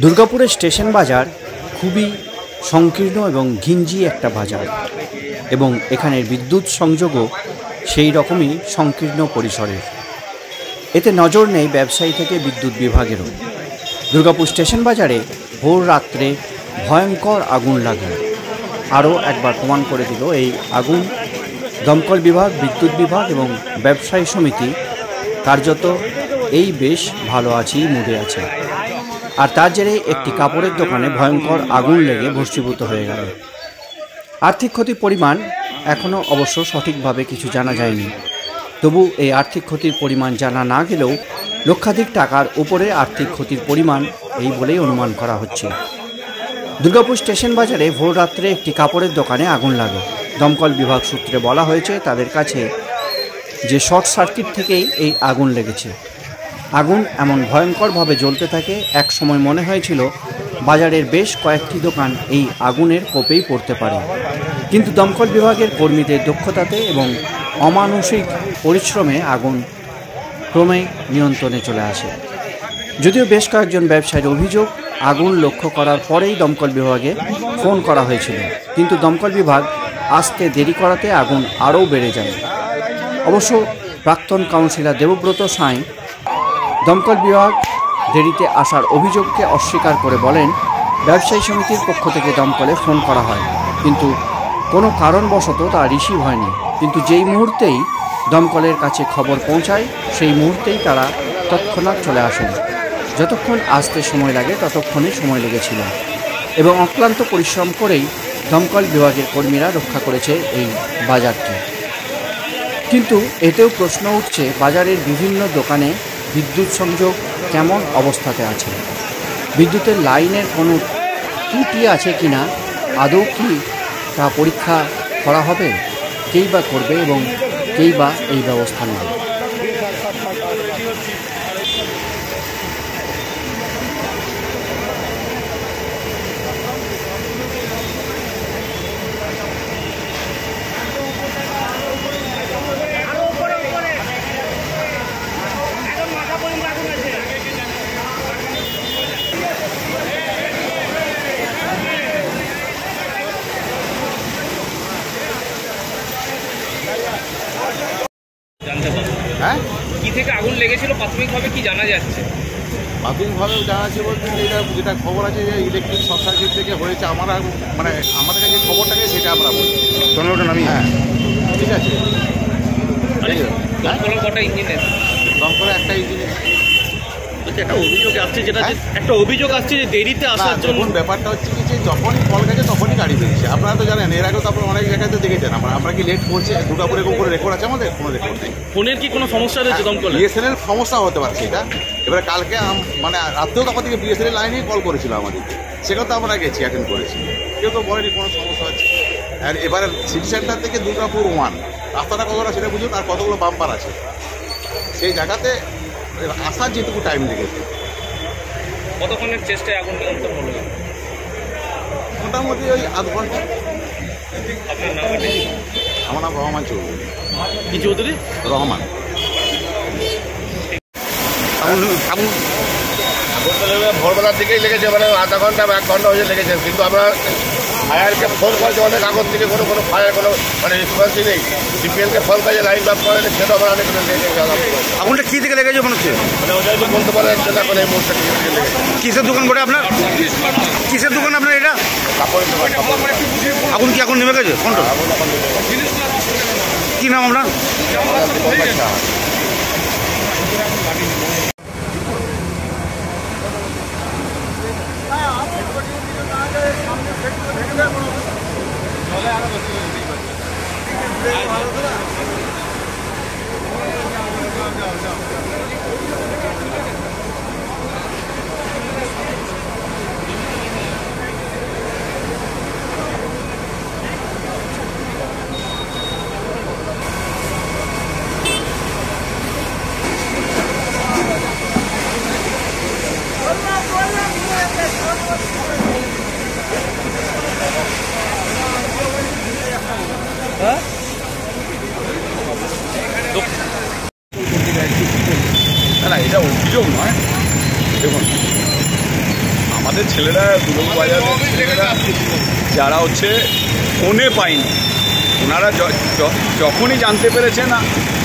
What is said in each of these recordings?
দুর্গাপুরের স্টেশন বাজার খুবই সংকীর্ণ এবং ঘিঞ্জি একটা বাজার, এবং এখানের বিদ্যুৎ সংযোগও সেই রকমই সংকীর্ণ পরিসরের। এতে নজর নেই ব্যবসায়ী থেকে বিদ্যুৎ বিভাগেরও। দুর্গাপুর স্টেশন বাজারে ভোর রাত্রে ভয়ঙ্কর আগুন লাগে। আরও একবার প্রমাণ করে দিল এই আগুন দমকল বিভাগ, বিদ্যুৎ বিভাগ এবং ব্যবসায়ী সমিতি কার্যত এই বেশ ভালো আছি মুডে আছে। আর তার জেরে একটি কাপড়ের দোকানে ভয়ঙ্কর আগুন লেগে ভস্মীভূত হয়ে গেল। আর্থিক ক্ষতির পরিমাণ এখনও অবশ্য সঠিকভাবে কিছু জানা যায়নি। তবু এই আর্থিক ক্ষতির পরিমাণ জানা না গেলেও লক্ষাধিক টাকার উপরে আর্থিক ক্ষতির পরিমাণ এই বলেই অনুমান করা হচ্ছে। দুর্গাপুর স্টেশন বাজারে ভোর রাত্রে একটি কাপড়ের দোকানে আগুন লাগে। দমকল বিভাগ সূত্রে বলা হয়েছে তাদের কাছে যে শর্ট সার্কিট থেকেই এই আগুন লেগেছে। আগুন এমন ভয়ঙ্করভাবে জ্বলতে থাকে, এক সময় মনে হয়েছিল বাজারের বেশ কয়েকটি দোকান এই আগুনের কোপেই পড়তে পারে। কিন্তু দমকল বিভাগের কর্মীদের দক্ষতাতে এবং অমানুষিক পরিশ্রমে আগুন ক্রমে নিয়ন্ত্রণে চলে আসে। যদিও বেশ কয়েকজন ব্যবসায়ীর অভিযোগ, আগুন লক্ষ্য করার পরেই দমকল বিভাগে ফোন করা হয়েছিল, কিন্তু দমকল বিভাগ আসতে দেরি করাতে আগুন আরও বেড়ে যায়। অবশ্য প্রাক্তন কাউন্সিলর দেবব্রত সাঁই দমকল বিভাগ দেরিতে আসার অভিযোগকে অস্বীকার করে বলেন, ব্যবসায়ী সমিতির পক্ষ থেকে দমকলে ফোন করা হয়, কিন্তু কোনো কারণবশত তা রিসিভ হয়নি। কিন্তু যেই মুহূর্তেই দমকলের কাছে খবর পৌঁছায় সেই মুহূর্তেই তারা তৎক্ষণাৎ চলে আসেন। যতক্ষণ আসতে সময় লাগে ততক্ষণই সময় লেগেছিল, এবং অক্লান্ত পরিশ্রম করেই দমকল বিভাগের কর্মীরা রক্ষা করেছে এই বাজারটি। কিন্তু এতেও প্রশ্ন উঠছে, বাজারের বিভিন্ন দোকানে বিদ্যুৎ সংযোগ কেমন অবস্থাতে আছে, বিদ্যুতের লাইনের কোনো ত্রুটি আছে কিনা, আদৌ কি তা পরীক্ষা করা হবে, কেই বা করবে এবং কেই বা এই ব্যবস্থা নেবে। হ্যাঁ, কি থেকে আগুন লেগেছিল প্রাথমিকভাবে কি জানা যাচ্ছে? প্রাথমিকভাবে জানা যাচ্ছে বলতে যেটা খবর আছে যে ইলেকট্রিক শর্ট সার্কিট থেকে হয়েছে। আমরা মানে আমাদের কাছে খবরটাকে সেটা আমরা বলছি। হ্যাঁ, ঠিক আছে। দমকলের কটা ইঞ্জিন? দমকলে একটা ইঞ্জিন। একটা অভিযোগ আসছে যে দেরিতে আসার জন্য। ব্যাপারটা হচ্ছে কি, যে যখনই কল গেছে তখনই গাড়ি পেয়েছে। আপনারা তো জানেন, এর আগেও তো আপনারা অনেক জায়গাতে দেখেছেন। আমরা কি লেট করছে? দুর্গাপুরে কোনো রেকর্ড আছে আমাদের? কোনো রেকর্ড নেই। ফোনের কি কোনো সমস্যা রয়েছে দমকলে? বিএসএনএল সমস্যা হতে পারছে এটা। এবারে কালকে মানে রাত্রেও তখন থেকে বিএসএনএল লাইনেই কল করেছিল আমাদের, সেটাও তো আমরা গেছি, অ্যাটেন্ড করেছি, কেউ তো বলেনি কোনো সমস্যা হচ্ছে। আর এবারে সিটি সেন্টার থেকে দুর্গাপুর 1 রাস্তাটা কতটা সেটা বুঝুন, আর কতগুলো বাম্পার আছে সেই জায়গাতে আসার যেটুকু টাইম লেগেছে। কতক্ষণের চেষ্টায় আগুন নিয়ন্ত্রণ হলো? মোটামুটি ওই আধ ঘন্টা। আপনার নাম? আমার নাম রহমান চৌধুরী। কি চৌধুরী? রহমান। ভোরবেলার দিকেই লেগেছে, মানে আধা ঘন্টা বা 1 ঘন্টা হয়ে লেগেছে, কিন্তু আমরা ফায়ারকে ফোন করেছি অনেক আগর থেকে, কোনো ফায়ার কোনো মানে রেসপন্সই নেই। ডিপিএলকে ফোন করে লাইন বাপ করে সেটা আমরা অনেক লেগেছে। আগুনটা কী থেকে লেগেছে মনে হচ্ছে? মানে ওটা তো বলতে পারে এখন এই মুহূর্তে লেগেছে। কিসের দোকান করে আপনার? কিসের দোকান আপনার এটা? কাপড়ের দোকান। আগুন কি এখন নেমে গেছে? কোনটা? কী নাম আপনার? না, এটা অভিযোগ নয়, দেখুন, আমাদের ছেলেরা দুর্গাবাজারের ছেলেরা যারা হচ্ছে ফোনে পায়নি, ওনারা যখনই জানতে পেরেছেন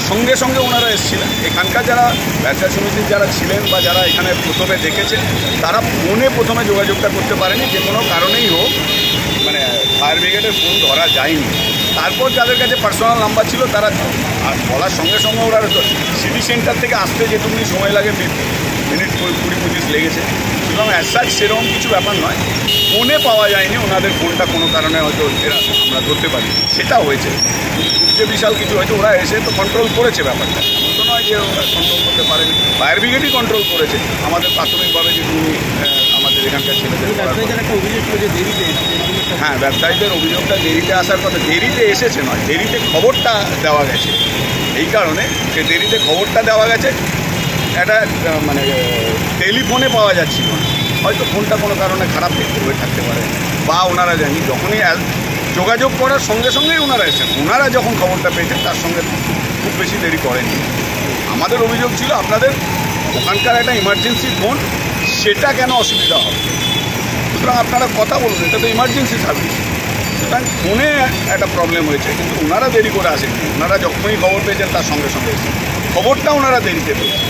সঙ্গে সঙ্গে ওনারা এসেছিলেন। এখানকার যারা ব্যবসা সমিতির যারা ছিলেন বা যারা এখানে প্রথমে দেখেছে, তারা ফোনে প্রথমে যোগাযোগটা করতে পারেনি, যে কোনো কারণেই হোক, মানে ফায়ার ব্রিগেডের ফোন ধরা যায়নি। তারপর যাদের কাছে পার্সোনাল নাম্বার ছিল তারা বলার সঙ্গে সঙ্গে ওরা সিটি সেন্টার থেকে আসতে যেটুকুনি সময় লাগে মিনিট 20-25 লেগেছে। সুতরাং অ্যাজ সেরকম কিছু ব্যাপার নয়, ফোনে পাওয়া যায়নি, ওনাদের ফোনটা কোনো কারণে হয়তো এরা আমরা ধরতে পারি, সেটা হয়েছে। যে বিশাল কিছু হয়তো ওরা এসে তো কন্ট্রোল করেছে ব্যাপারটা, এমন তো নয় যে ওরা কন্ট্রোল করতে পারেনি। ফায়ার ব্রিগেডই কন্ট্রোল করেছে আমাদের প্রাথমিকভাবে, যেটুকু আমাদের এখানকার ছেলেদের। হ্যাঁ, ব্যবসায়ীদের অভিযোগটা দেরিতে আসার কথা, দেরিতে এসেছে নয়, দেরিতে খবরটা দেওয়া গেছে। এই কারণে যে দেরিতে খবরটা দেওয়া গেছে, একটা মানে টেলিফোনে পাওয়া যাচ্ছিল না, হয়তো ফোনটা কোনো কারণে খারাপ হয়ে থাকতে পারে, বা ওনারা জানি যখনই যোগাযোগ করার সঙ্গে সঙ্গেই ওনারা এসেছেন। ওনারা যখন খবরটা পেয়েছেন তার সঙ্গে খুব বেশি দেরি করেনি। আমাদের অভিযোগ ছিল আপনাদের ওখানকার একটা ইমার্জেন্সি ফোন, সেটা কেন অসুবিধা হবে? সুতরাং আপনারা কথা বলুন, এটা তো ইমার্জেন্সি সার্ভিস। সুতরাং ফোনে একটা প্রবলেম হয়েছে, কিন্তু ওনারা দেরি করে আসেননি। ওনারা যখনই খবর পেয়েছেন তার সঙ্গে সঙ্গে এসেছেন, খবরটা ওনারা দেরিতে পেয়েছেন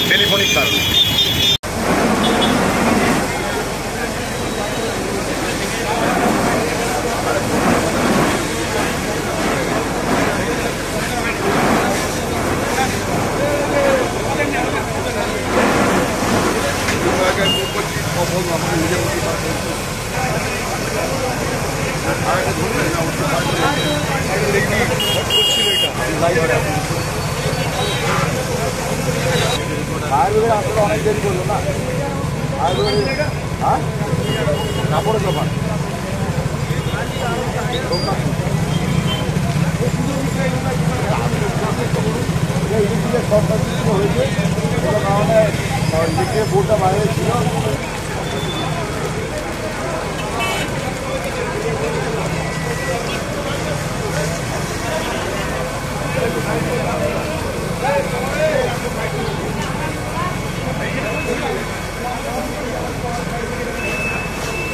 টেলিফোনিক কারণে। অনেক দেরি করলো না, কাপড়ের দোকান হয়েছে, কারণে বোর্ডটা বাইরে ছিল।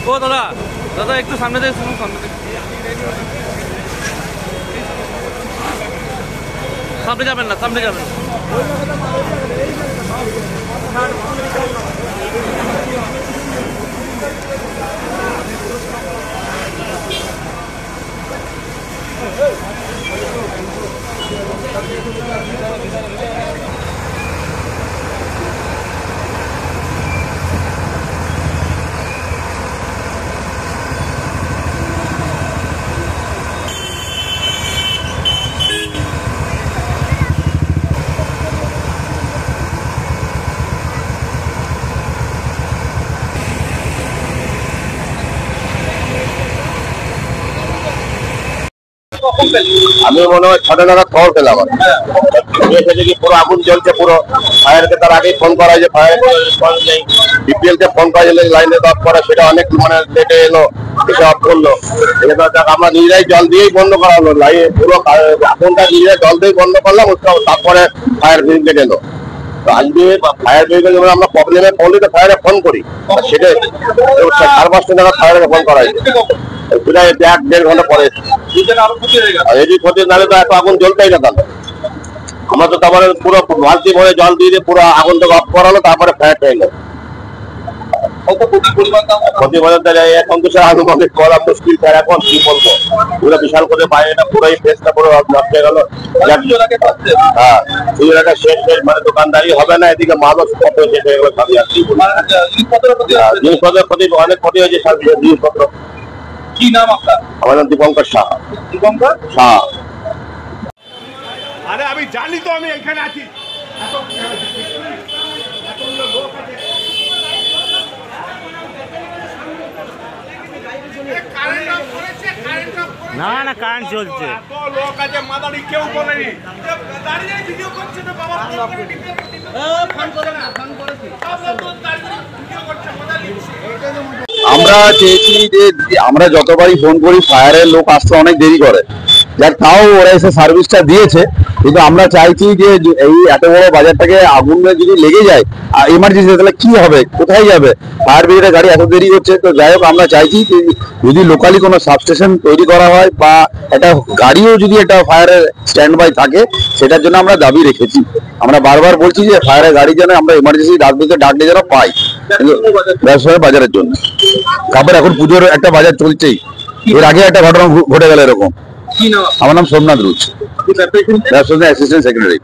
ও দাদা, দাদা একটু সামনে থেকে শুনুন, সামনে যাবেন না, সামনে যাবেন। আমি মনে হয় 6টা নাগাদ খবর পেলাম, দেখি পুরো আগুন জ্বলছে পুরো। ফায়ারকে তার আগেই ফোন করা যে ফায়ার রেসপন্স নেই, বিপিএল কে ফোন করা গেলে লাইনে অফ করা, সেটা অনেক মানে লেটে এলো, এটা অফ করলো। আমরা নিজেরাই জল দিয়েই বন্ধ করা হলো, লাইনে পুরো আগুনটা নিজেরাই জল দিয়ে বন্ধ করলাম, তারপরে ফায়ার ব্রিগেড এলো। তো আজকে ফায়ার ব্রিগেড আমরা প্রবলেমে পড়লে তো ফায়ারে ফোন করি, সেটাই 5:30 নাগাদ ফায়ারকে ফোন করা হয়েছে, প্রায় 1-1.5 ঘন্টা পরে। এই ক্ষতি নাহলে তো এত আগুন জ্বলতেই না। তাহলে আমরা তো তারপরে পুরো বালতি ভরে জল দিয়ে পুরো আগুনটাকে অফ করালো, তারপরে ফায়ারটা এলো। ক্ষতি বলতে এখন তো স্যার আনুমানিক করা মুশকিল, স্যার এখন কি বলবো, পুরো বিশাল করে বাইরেটা পুরোই ফেসটা পুরো নষ্ট হয়ে গেল। হ্যাঁ, সুযোগটা শেষ মানে দোকানদারি হবে না, এদিকে মালও কত শেষ হয়ে গেল, সবই আর কি জিনিসপত্রের ক্ষতি, অনেক ক্ষতি হয়েছে সব জিনিসপত্র। কি নাম আপনার? আমার নাম দীপঙ্কর সাহা। দীপঙ্কর সাহা। আরে আমি জানি তো, আমি এখানে আছি। না না, কারেন্ট চলছে। লোক আছে মাদারি, কেউ বলেনি। আমরা চেয়েছি যে আমরা যতবারই ফোন করি ফায়ারের লোক আসতে অনেক দেরি করে, যার তাও ওরা এসে সার্ভিসটা দিয়েছে। কিন্তু আমরা চাইছি যে এই এত বড় বাজারটাকে আগুনে যদি লেগে যায় এমার্জেন্সি তাহলে কি হবে, কোথায় যাবে? ফায়ার ব্রিগেডের গাড়ি এত দেরি হচ্ছে। তো যাই হোক, আমরা চাইছি যে যদি লোকালি কোনো সাবস্টেশন তৈরি করা হয় বা একটা গাড়িও যদি একটা ফায়ারের স্ট্যান্ড বাই থাকে, সেটার জন্য আমরা দাবি রেখেছি। আমরা বারবার বলছি যে ফায়ারের গাড়ি যেন আমরা এমার্জেন্সি ডাকলে যেন পাই, ব্যবসায়ী বাজারের জন্য। তারপর এখন পুজোর একটা বাজার চলছেই, এর আগে একটা ঘটনা ঘটে গেল এরকম। আমার নাম সোমনাথ রুচ, ব্যবসায়ী অ্যাসিস্ট্যান্ট সেক্রেটারি।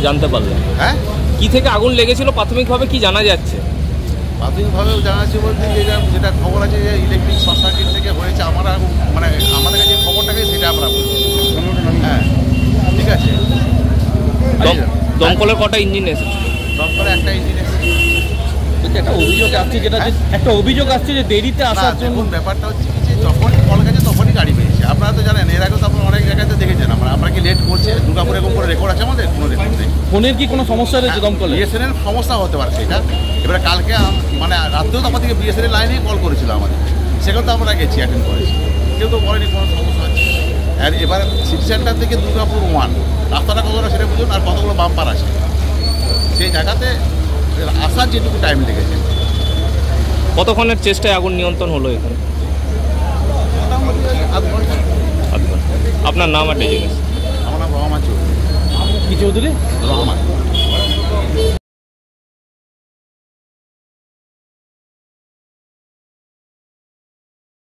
জানতে পারলেন? হ্যাঁ, কি থেকে আগুন লেগেছিল প্রাথমিকভাবে কি জানা যাচ্ছে? প্রাথমিকভাবেও জানা যাচ্ছে বলতে যেটা খবর আছে যে ইলেকট্রিক শর্ট সার্কিট থেকে হয়েছে। আমরা মানে আমাদের কাছে খবরটাকে সেটা আমরা বলছি। হ্যাঁ, ঠিক আছে। দমকলের কটা ইঞ্জিন এসেছে? দমকলে একটা ইঞ্জিন এসেছে। একটা অভিযোগ আসছে যে দেরিতে আসার জন্য। ব্যাপারটা হচ্ছে কি যে যখনই কল গেছে তখনই গাড়ি পেয়েছে। আপনারা তো জানেন, এর আগে তো আপনারা অনেক জায়গাতে দেখেছেন। আমরা কি লেট করছে? দুর্গাপুরে এরকম করে রেকর্ড আছে আমাদের? কোনো রেকর্ড নেই। ফোনের কি কোনো সমস্যা রয়েছে দমকলে? বিএসএনএল সমস্যা হতে পারে সেটা। এবারে কালকে মানে রাত্রেও তো আমাদেরকে বিএসএনএল লাইনেই কল করেছিল আমাদের, সেখানে তো আমরা গেছি, অ্যাটেন্ড করেছি, কেউ তো বলেনি কোনো সমস্যা হচ্ছে। আর এবার সিটি সেন্টার থেকে দুর্গাপুর 1 রাস্তাটা কতটা সেটা বুঝুন, আর কতগুলো বাম্পার আছে সেই জায়গাতে আসার যেটুকু টাইম লেগেছে। কতক্ষণের চেষ্টায় আগুন নিয়ন্ত্রণ হলো এখানে? আপনার নাম আর ডিটেইলস? আমার নাম রহমান চৌধুরী। কি চৌধুরী? রহমান।